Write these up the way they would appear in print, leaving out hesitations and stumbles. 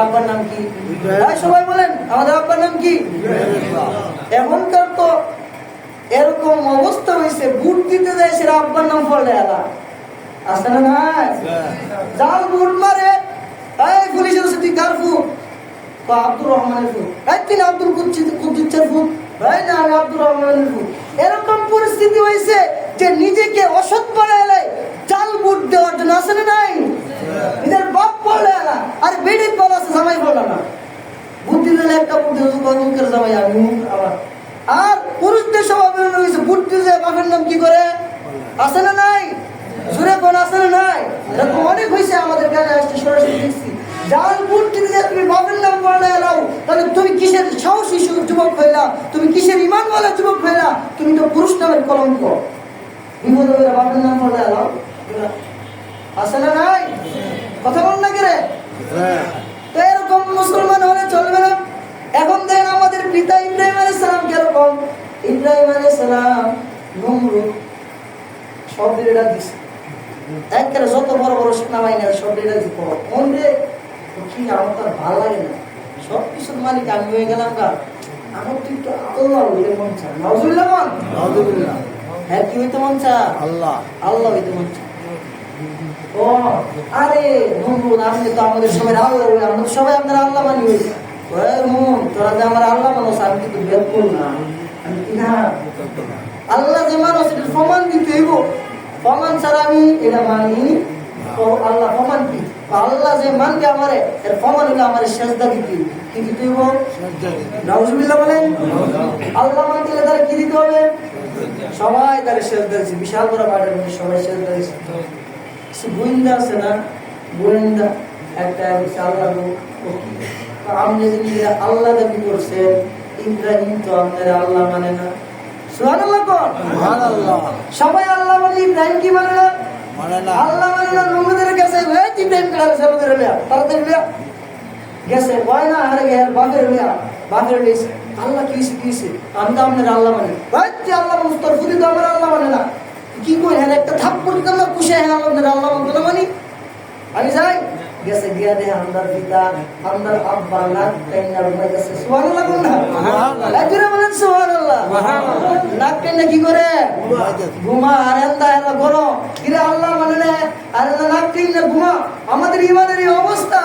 আব্বার নাম কি? সবাই বলেন আমাদের আব্বার নাম কি? এখনকার তো এরকম অবস্থা হয়েছে, বুট দিতে যায় সেটা আব্বার নাম পড়লে এলা আসে না নাই? জাল বুট মারে, এই পুলিশের সাথে তুই কার ফুট? আব্দুর রহমানের ফুট। এই তুই আব্দুল কুদ্দুসের ফুট? ভাই না, আমি আব্দুর রহমানের ফুট। এরকম পরিস্থিতি হয়েছে যে নিজেকে অসৎ বানাইলে জাল বুট দেওয়ার জন্য আসে না নাই? নিজের বাপ পড়লে এলা, আর বেডির বল আছে জামাই পড়ল না, বুদ্ধি দিলে একটা বুদ্ধি মুখের জামাই আমি আবার। আর পুরুষদের স্বভাব হয়েছে বুদ্ধি যে বাপের নাম কি করে আসে না নাই? জুড়ে কোন আসে না নাই? এরকম অনেক হয়েছে আমাদের কাছে আসছে, সরাসরি দেখছি। জাল বুদ্ধি দিয়ে তুমি বাপের নাম পড়ে এলাও, তাহলে তুমি কিসের সাহসী যুবক হইলা? তুমি কিসের ইমানওয়ালা যুবক হইলা? তুমি তো পুরুষ নামের কলঙ্ক। বিপদ হইলা বাপের নাম পড়ে এলাও, আসে না নাই? কথা বল না কে? তো এরকম মুসলমান হলে চলবে না। এখন দেখেন আমাদের পিতা ইব্রাহিম আলাইহিস সালাম কিরকম। ইব্রাহিম আলাইহিস সালাম নমরুদ সব এটা দিছে, একবারে যত বড় বড় সেনাবাহিনী না সব এটা দিব মন রে কি আমার তো ভালো লাগে না, সব কিছুর মালিক আমি হয়ে গেলাম গা, আমার তো একটু আল্লাহ হইতে মন চায়। নাউজুবিল্লাহ বল, নাউজুবিল্লাহ। হ্যাঁ, কি হইতে মন চায়? আল্লাহ, আল্লাহ হইতে মন চায়। ও আরে নমরুদ, আপনি তো আমাদের সবাই আল্লাহ, আমরা সবাই আপনার আল্লাহ মানি হইছে। তোরা যে আমার আল্লাহ মানুষ, আমি কিন্তু বেদপুর না, আমি কি না আল্লাহ যে মানুষ এটা প্রমাণ দিতে হইব, প্রমাণ ছাড়া আমি এটা মানি। আল্লাহ প্রমাণ কি? আল্লাহ যে মানবে আমারে, এর প্রমাণ হলো আমার সেজদা দিতে কি দিতে হইব? নাউজুবিল্লাহ বলেন। আল্লাহ মানতে গেলে তারা কি দিতে হবে? সবাই তারা সেজদা দিচ্ছে, বিশাল বড় মাঠের মধ্যে সবাই সেজদা দিচ্ছে। গোয়েন্দা আছে না, গোয়েন্দা একটা আল্লাহ, আপনি যদি আল্লাহ দাবি করছে, ইব্রাহিম তো আপনার আল্লাহ মানে না। সুবহানাল্লাহ কোন? সুবহানাল্লাহ। সবাই আল্লাহ মানে, ইব্রাহিম কি মানে না? মানে না। আল্লাহ মানে না। নবীদের কাছে ওই ইব্রাহিম কাছে সালাতের লিয়া, তাড়াতাড়ি লিয়া গেছে কয় না, আরে এর বাপের লিয়া, বাপের লিয়েছে। আল্লাহ কি শিখিয়েছে? আমি তো আপনার আল্লাহ মানে। ভাই তুই আল্লাহ মুস্তর ফুদি তো আমার আল্লাহ মানে না, কি কই? হ্যাঁ একটা থাপ্পড় দিতাম না, খুশি হ্যাঁ আপনার আল্লাহ মানে মানি। আমি যাই গেছে গিয়া দে আমদার পিতা আমদার আব্বা নাক টাইনা ঘুমাই গেছে। সুবহানাল্লাহ কোন না? সুবহানাল্লাহ। একজনে বলেন সুবহানাল্লাহ। সুবহানাল্লাহ। নাক টাইনা কি করে? ঘুমা। আর এন্দা এরা গরো কিরে আল্লাহ মানে না, আর এন্দা নাক টাইনা ঘুমা। আমাদের ইমানের এই অবস্থা,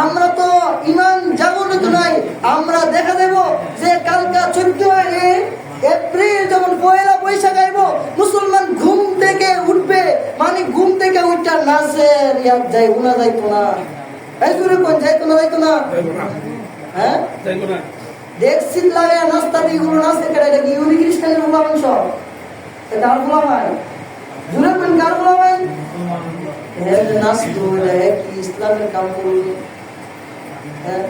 আমরা তো ইমান জাগরিত নাই। আমরা দেখা দেব যে কালকা 14 এপ্রিল যখন পয়লা বৈশাখ আইব, মুসলমান ঘুম থেকে উঠবে, মানে ঘুম থেকে উঠটা নাচে যাই উনা যাইতো না। এই সুরে কোন যাইতো না, যাইতো না, হ্যাঁ দেখছি লাগে নাস্তা দিয়ে গুলো নাচতে কেটে, এটা কি ইহুদি খ্রিস্টানের গোলাম সব, এটা আর গোলাম হয় জুড়ে কোন কার গোলাম হয়? হ্যাঁ নাচতো, এটা কি ইসলামের কাম করলো? হ্যাঁ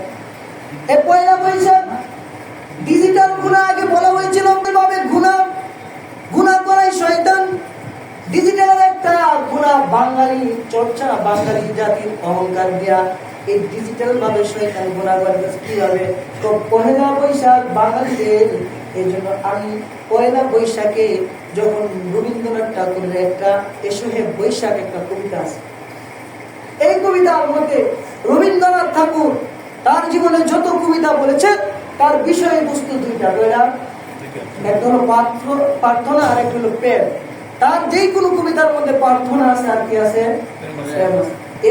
এই পয়লা বৈশাখ ডিজিটাল গুনাহ আগে বলা হয়েছিল ভাবে গুনাহ করাই শয়তান। ডিজিটাল একটা গুনাহ, বাঙালি চর্চা, বাঙালি জাতির অহংকার দিয়া এই ডিজিটাল ভাবে শয়তান গুনাহ করতেছে। কিভাবে? তো পয়লা বৈশাখ বাঙালিদের, এই জন্য আমি পয়লা বৈশাখে যখন রবীন্দ্রনাথ ঠাকুরের একটা এসো হে বৈশাখ একটা কবিতা আছে, এই কবিতার মধ্যে রবীন্দ্রনাথ ঠাকুর তার জীবনে যত কবিতা বলেছে তার বিষয়বস্তু দুইটা, একটা হলো প্রার্থনা আর একটা হলো প্রেম। তার যে কোনো কবিতার মধ্যে প্রার্থনা আছে আর কি আছে?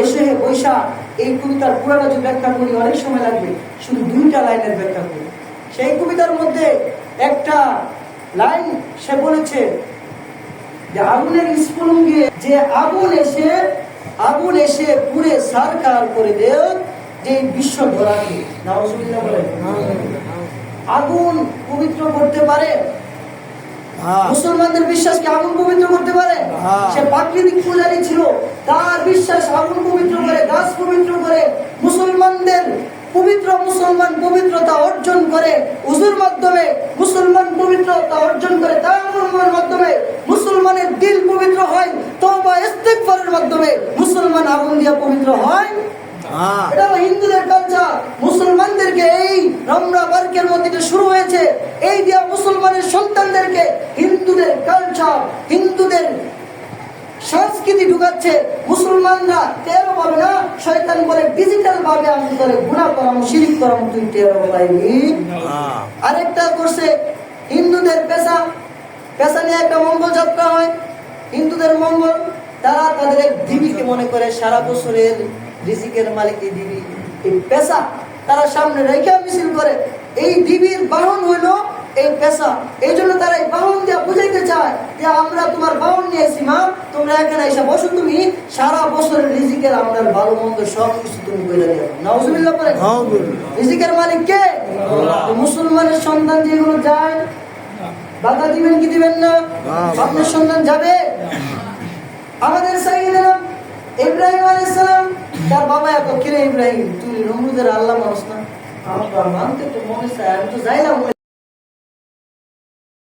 এসে বৈশাখ। এই কবিতার পুরাটা যদি ব্যাখ্যা করি অনেক সময় লাগবে, শুধু 2টা লাইনের ব্যাখ্যা করি। সেই কবিতার মধ্যে একটা লাইন সে বলেছে যে আগুনের স্ফুলিঙ্গে যে আগুন এসে পুরে সারকার করে দেও যে বিশ্ব ধরাকে। নাউজুবিল্লাহ বলেন। আগুন পবিত্র করতে পারে? মুসলমানদের বিশ্বাস কি আগুন পবিত্র করতে পারে? সে প্রাকৃতিক পূজারী ছিল, তার বিশ্বাস আগুন পবিত্র করে, গাছ পবিত্র করে। মুসলমান পবিত্রতা অর্জন করে উজুর মাধ্যমে, মুসলমান পবিত্রতা অর্জন করে তায়াম্মুমের মাধ্যমে, মুসলমানের দিল পবিত্র হয় তওবা ইস্তিগফারের মাধ্যমে, মুসলমান আগুন দিয়ে পবিত্র হয়। এটা হিন্দুদের কালচার। মুসলমানদেরকে এই রমরা বার্কের মধ্যে শুরু হয়েছে, এই দিয়া মুসলমানের সন্তানদেরকে হিন্দুদের কালচার, হিন্দুদের সংস্কৃতি ঢুকাচ্ছে। মুসলমানরা টেরও পাবে না, শয়তান বলে ডিজিটাল ভাবে আমি করে গুনাহ করাম, শিরিক করাম, তুই টেরও পাইবি। আরেকটা করছে হিন্দুদের পেশা নিয়ে একটা মঙ্গল যাত্রা হয়, হিন্দুদের মঙ্গল। তারা তাদের এক দেবীকে মনে করে সারা বছরের রিজিকের মালিক এই দেবী, এই পেশা তারা সামনে রেখে মিছিল করে। এই দেবীর বাহন হইল এই পেশা। এই জন্য তারা এই বাহন দিয়ে বুঝাইতে চায় যে আমরা তোমার বাহন নিয়েছি মা, তোমরা এখানে এসে বসো, তুমি সারা বছরের রিজিকের আপনার ভালো মন্দ সব কিছু তুমি বলে দেবে। নাউজুবিল্লাহ পড়ে। রিজিকের মালিক কে? মুসলমানের সন্তান যেগুলো যায়, বাধা দিবেন কি দিবেন না? আপনার সন্তান যাবে। আমাদের সাইয়েদনা ইব্রাহিম আলাইহিস সালাম, তার বাবা এত কিরে ইব্রাহিম তুই নমরুদের আল্লাহ মানুষ না, আমার মানতে তো মনে চায়, আমি তো যাইলাম।